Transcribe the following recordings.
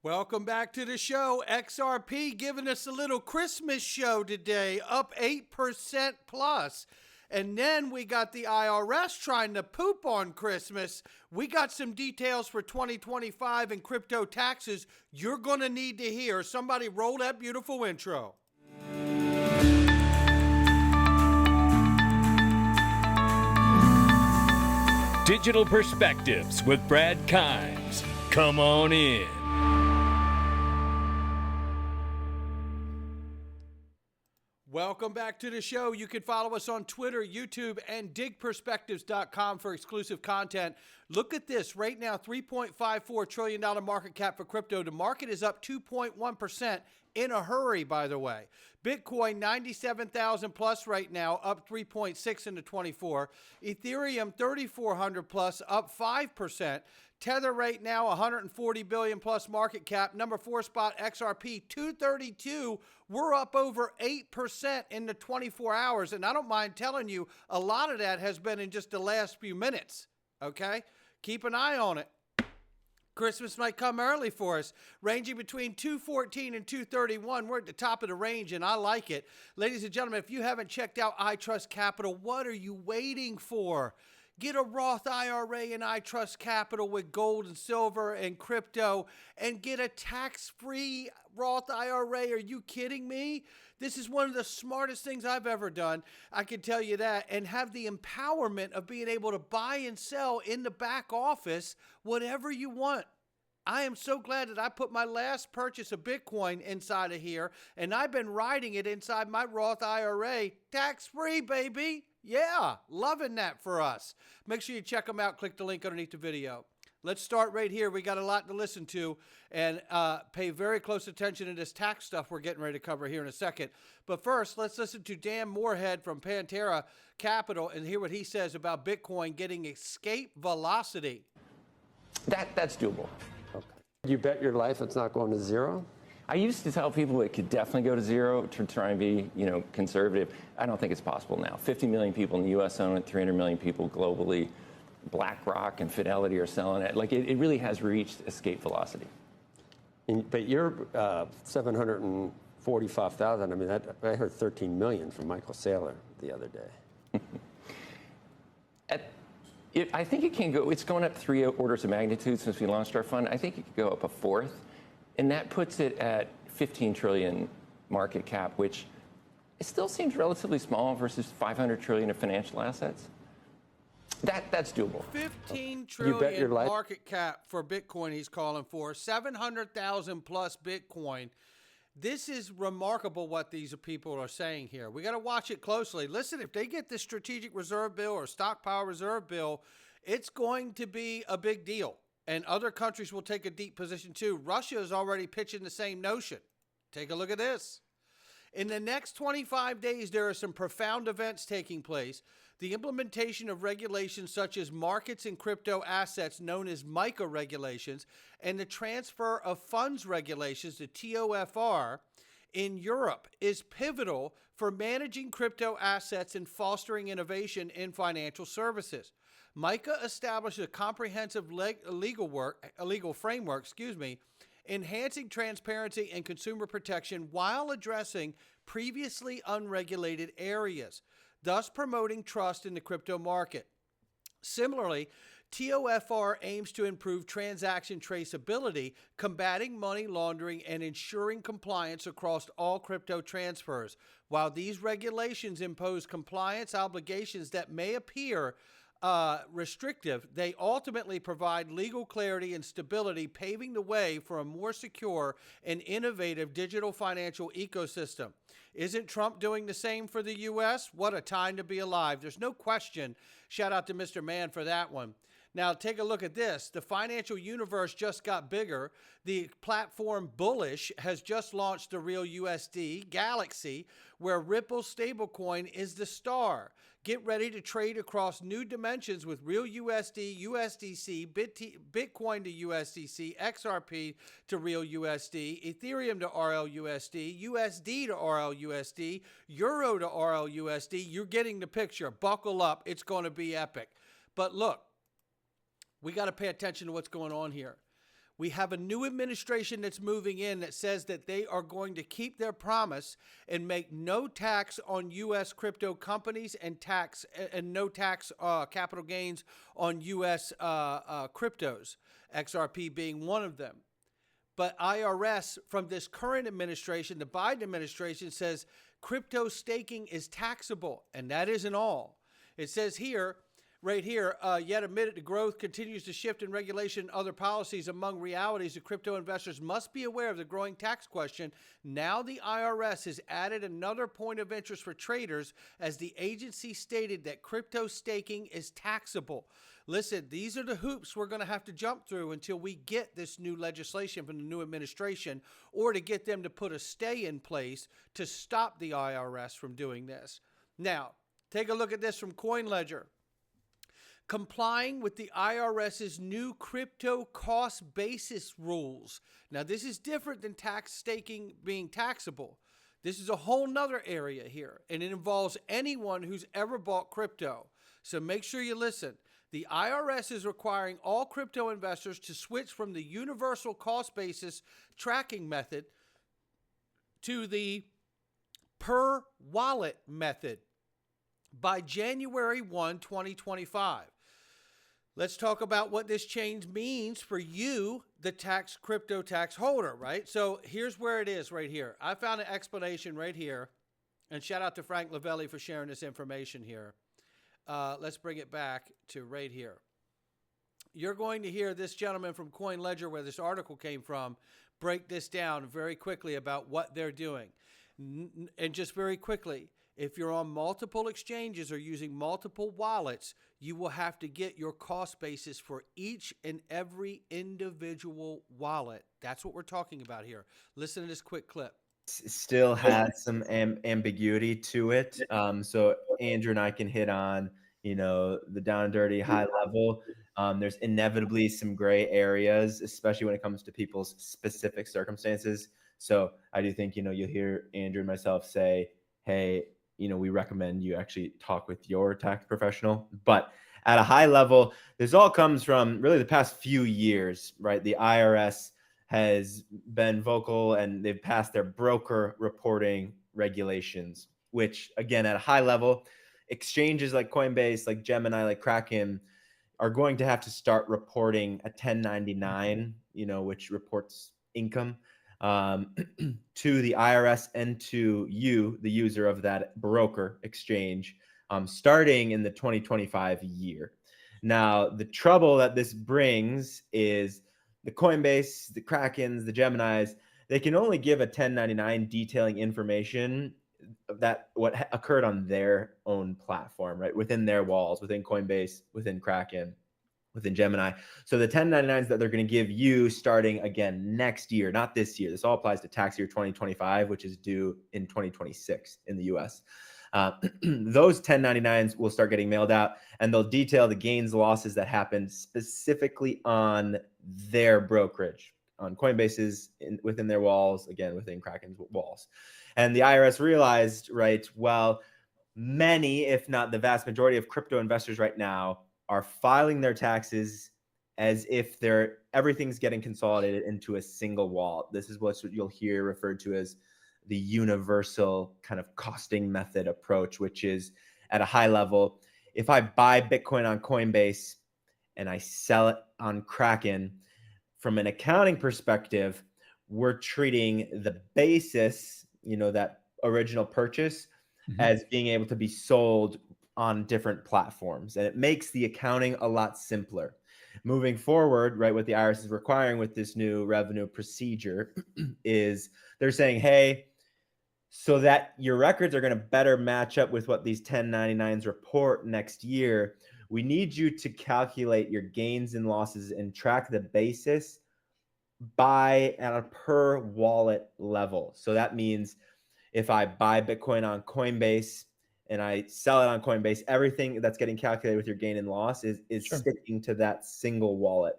Welcome back to the show. XRP giving us a little Christmas show today, up 8% plus. And then we got the IRS trying to poop on Christmas. We got some details for 2025 and crypto taxes you're going to need to hear. Somebody roll that beautiful intro. Digital Perspectives with Brad Kimes. Come on in. Welcome back to the show. You can follow us on Twitter, YouTube, and digperspectives.com for exclusive content. Look at this. Right now, $3.54 trillion market cap for crypto. The market is up 2.1% in a hurry, by the way. Bitcoin, 97,000 plus right now, up 3.6 into 24. Ethereum, 3,400 plus, up 5%. Tether right now, 140 billion plus market cap. Number 4 spot, XRP, 232. We're up over 8% in the 24 hours. And I don't mind telling you, a lot of that has been in just the last few minutes. Okay? Keep an eye on it. Christmas might come early for us, ranging between 214 and 231. We're at the top of the range, and I like it. Ladies and gentlemen, if you haven't checked out iTrust Capital, what are you waiting for? Get a Roth IRA in iTrust Capital with gold and silver and crypto, and get a tax-free Roth IRA. Are you kidding me? This is one of the smartest things I've ever done. I can tell you that. And have the empowerment of being able to buy and sell in the back office whatever you want. I am so glad that I put my last purchase of Bitcoin inside of here, and I've been riding it inside my Roth IRA tax-free, baby. Yeah, loving that for us. Make sure you check them out. Click the link underneath the video. Let's start right here. We got a lot to listen to, and pay very close attention to this tax stuff we're getting ready to cover here in a second. But first, let's listen to Dan Moorhead from Pantera Capital and hear what he says about Bitcoin getting escape velocity. That's doable. Okay. You bet your life it's not going to zero? I used to tell people it could definitely go to zero to try and be, conservative. I don't think it's possible now. 50 million people in the U.S. own it, 300 million people globally. BlackRock and Fidelity are selling it. Like, it really has reached escape velocity. But you're 745,000. I mean, I heard 13 million from Michael Saylor the other day. I think it can go, it's going up 3 orders of magnitude since we launched our fund. I think it could go up a fourth. And that puts it at 15 trillion market cap, which it still seems relatively small versus 500 trillion of financial assets. That's doable. 15 trillion market cap for Bitcoin he's calling for. 700,000 plus Bitcoin. This is remarkable what these people are saying here. We got to watch it closely. Listen, if they get the strategic reserve bill or stockpile reserve bill, it's going to be a big deal. And other countries will take a deep position too. Russia is already pitching the same notion. Take a look at this. In the next 25 days, there are some profound events taking place. The implementation of regulations such as markets and crypto assets known as MiCA regulations and the transfer of funds regulations, the TOFR, in Europe is pivotal for managing crypto assets and fostering innovation in financial services. MiCA established a comprehensive legal framework, enhancing transparency and consumer protection while addressing previously unregulated areas, thus promoting trust in the crypto market. Similarly, TOFR aims to improve transaction traceability, combating money laundering, and ensuring compliance across all crypto transfers. While these regulations impose compliance obligations that may appear restrictive, they ultimately provide legal clarity and stability, paving the way for a more secure and innovative digital financial ecosystem. Isn't Trump doing the same for the U.S.? What a time to be alive. There's no question. Shout out to Mr. Mann for that one. Now, take a look at this. The financial universe just got bigger. The platform Bullish has just launched the real USD Galaxy, where Ripple's stablecoin is the star. Get ready to trade across new dimensions with real USD, USDC, Bitcoin to USDC, XRP to real USD, Ethereum to RLUSD, USD to RLUSD, Euro to RLUSD. You're getting the picture. Buckle up. It's going to be epic. But look, we got to pay attention to what's going on here. We have a new administration that's moving in that says that they are going to keep their promise and make no tax on U.S. crypto companies and no tax capital gains on U.S. Cryptos, XRP being one of them. But IRS from this current administration, the Biden administration, says crypto staking is taxable, and that isn't all. It says here, right here, yet amid the growth continues to shift in regulation and other policies among realities, the crypto investors must be aware of the growing tax question. Now the IRS has added another point of interest for traders as the agency stated that crypto staking is taxable. Listen, these are the hoops we're going to have to jump through until we get this new legislation from the new administration, or to get them to put a stay in place to stop the IRS from doing this. Now, take a look at this from CoinLedger. Complying with the IRS's new crypto cost basis rules. Now, this is different than tax staking being taxable. This is a whole nother area here, and it involves anyone who's ever bought crypto. So make sure you listen. The IRS is requiring all crypto investors to switch from the universal cost basis tracking method to the per wallet method by January 1, 2025. Let's talk about what this change means for you, the crypto tax holder, right? So here's where it is right here. I found an explanation right here, and shout out to Frank Lavelli for sharing this information here. Let's bring it back to right here. You're going to hear this gentleman from CoinLedger, where this article came from, break this down very quickly about what they're doing. And just very quickly, if you're on multiple exchanges or using multiple wallets, you will have to get your cost basis for each and every individual wallet. That's what we're talking about here. Listen to this quick clip. Still has some ambiguity to it. So Andrew and I can hit on, the down and dirty high level. There's inevitably some gray areas, especially when it comes to people's specific circumstances. So I do think, you'll hear Andrew and myself say, hey, we recommend you actually talk with your tax professional. But at a high level, this all comes from really the past few years, right? The IRS has been vocal, and they've passed their broker reporting regulations, which again, at a high level, exchanges like Coinbase, like Gemini, like Kraken are going to have to start reporting a 1099, which reports income to the IRS and to you, the user of that broker exchange, starting in the 2025 year. Now, the trouble that this brings is the Coinbase, the Krakens, the Geminis, they can only give a 1099 detailing information that what occurred on their own platform, right? Within their walls, within Coinbase, within Kraken, within Gemini. So the 1099s that they're going to give you starting again next year, not this year. This all applies to tax year 2025, which is due in 2026 in the US. Those 1099s will start getting mailed out, and they'll detail the gains, losses that happened specifically on their brokerage, on Coinbase's within their walls, again, within Kraken's walls. And the IRS realized, right, well, many, if not the vast majority of crypto investors right now are filing their taxes as if everything's getting consolidated into a single wallet. This is what you'll hear referred to as the universal kind of costing method approach, which is at a high level, if I buy Bitcoin on Coinbase and I sell it on Kraken, from an accounting perspective, we're treating the basis, that original purchase, as being able to be sold on different platforms. And it makes the accounting a lot simpler. Moving forward, right, what the IRS is requiring with this new revenue procedure is they're saying, hey, so that your records are going to better match up with what these 1099s report next year, we need you to calculate your gains and losses and track the basis at a per wallet level. So that means if I buy Bitcoin on Coinbase and I sell it on Coinbase, everything that's getting calculated with your gain and loss is Sure. sticking to that single wallet.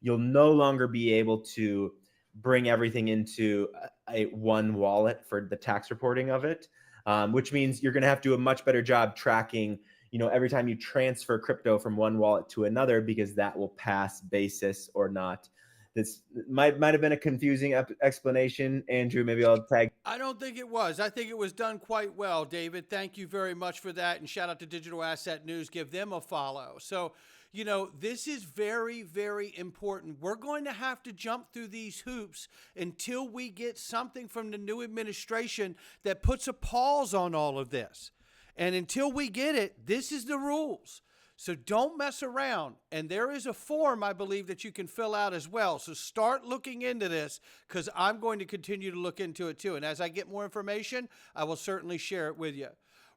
You'll no longer be able to bring everything into a one wallet for the tax reporting of it, which means you're going to have to do a much better job tracking, every time you transfer crypto from one wallet to another, because that will pass basis or not. this might have been a confusing explanation. Andrew, maybe I'll tag. I don't think it was. I think it was done quite well, David. Thank you very much for that. And shout out to Digital Asset News. Give them a follow. So, you know, this is very, very important. We're going to have to jump through these hoops until we get something from the new administration that puts a pause on all of this. And until we get it, this is the rules. So don't mess around. And there is a form, I believe, that you can fill out as well. So start looking into this, because I'm going to continue to look into it too. And as I get more information, I will certainly share it with you.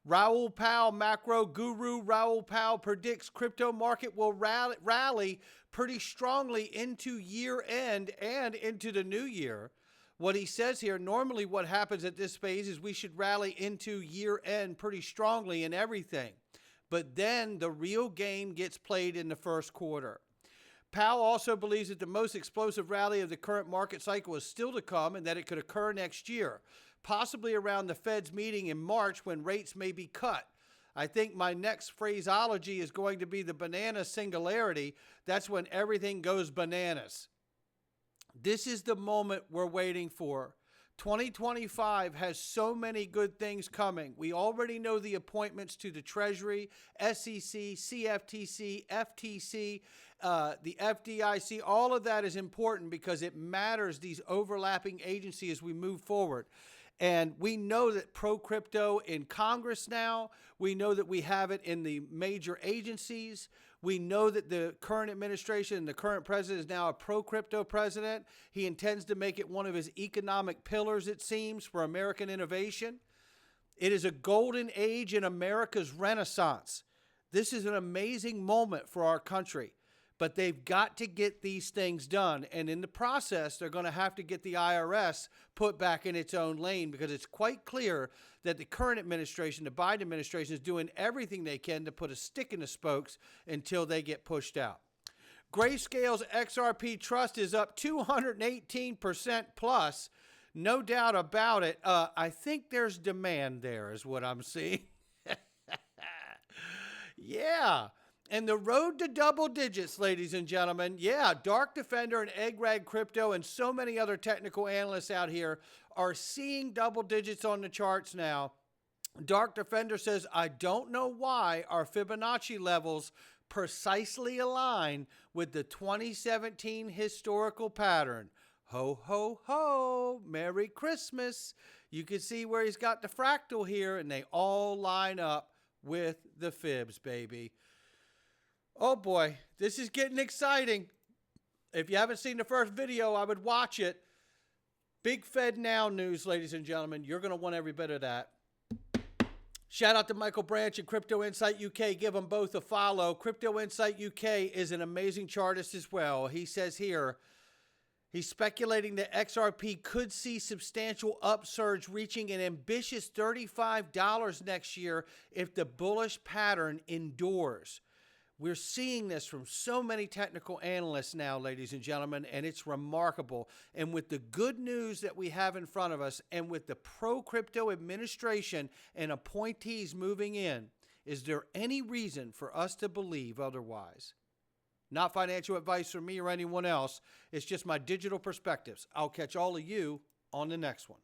Raoul Pal, macro guru Raoul Pal, predicts crypto market will rally pretty strongly into year end and into the new year. What he says here, normally what happens at this phase is we should rally into year end pretty strongly in everything. But then the real game gets played in the first quarter. Powell also believes that the most explosive rally of the current market cycle is still to come and that it could occur next year, possibly around the Fed's meeting in March when rates may be cut. I think my next phraseology is going to be the banana singularity. That's when everything goes bananas. This is the moment we're waiting for. 2025 has so many good things coming. We already know the appointments to the Treasury, SEC, CFTC, FTC, the FDIC. All of that is important because it matters, these overlapping agencies, as we move forward. And we know that pro-crypto in Congress now. We know that we have it in the major agencies. We know that the current administration and the current president is now a pro-crypto president. He intends to make it one of his economic pillars, it seems, for American innovation. It is a golden age in America's renaissance. This is an amazing moment for our country. But they've got to get these things done. And in the process, they're going to have to get the IRS put back in its own lane, because it's quite clear that the current administration, the Biden administration, is doing everything they can to put a stick in the spokes until they get pushed out. Grayscale's XRP Trust is up 218% plus. No doubt about it. I think there's demand there is what I'm seeing. Yeah. And the road to double digits, ladies and gentlemen. Yeah, Dark Defender and Eggrag Crypto and so many other technical analysts out here are seeing double digits on the charts now. Dark Defender says, I don't know why our Fibonacci levels precisely align with the 2017 historical pattern. Ho, ho, ho, Merry Christmas. You can see where he's got the fractal here, and they all line up with the fibs, baby. Oh boy, this is getting exciting. If you haven't seen the first video, I would watch it. Big Fed Now news, ladies and gentlemen. You're going to want every bit of that. Shout out to Michael Branch and Crypto Insight UK. Give them both a follow. Crypto Insight UK is an amazing chartist as well. He says here, he's speculating that XRP could see substantial upsurge, reaching an ambitious $35 next year if the bullish pattern endures. We're seeing this from so many technical analysts now, ladies and gentlemen, and it's remarkable. And with the good news that we have in front of us, and with the pro-crypto administration and appointees moving in, is there any reason for us to believe otherwise? Not financial advice from me or anyone else. It's just my digital perspectives. I'll catch all of you on the next one.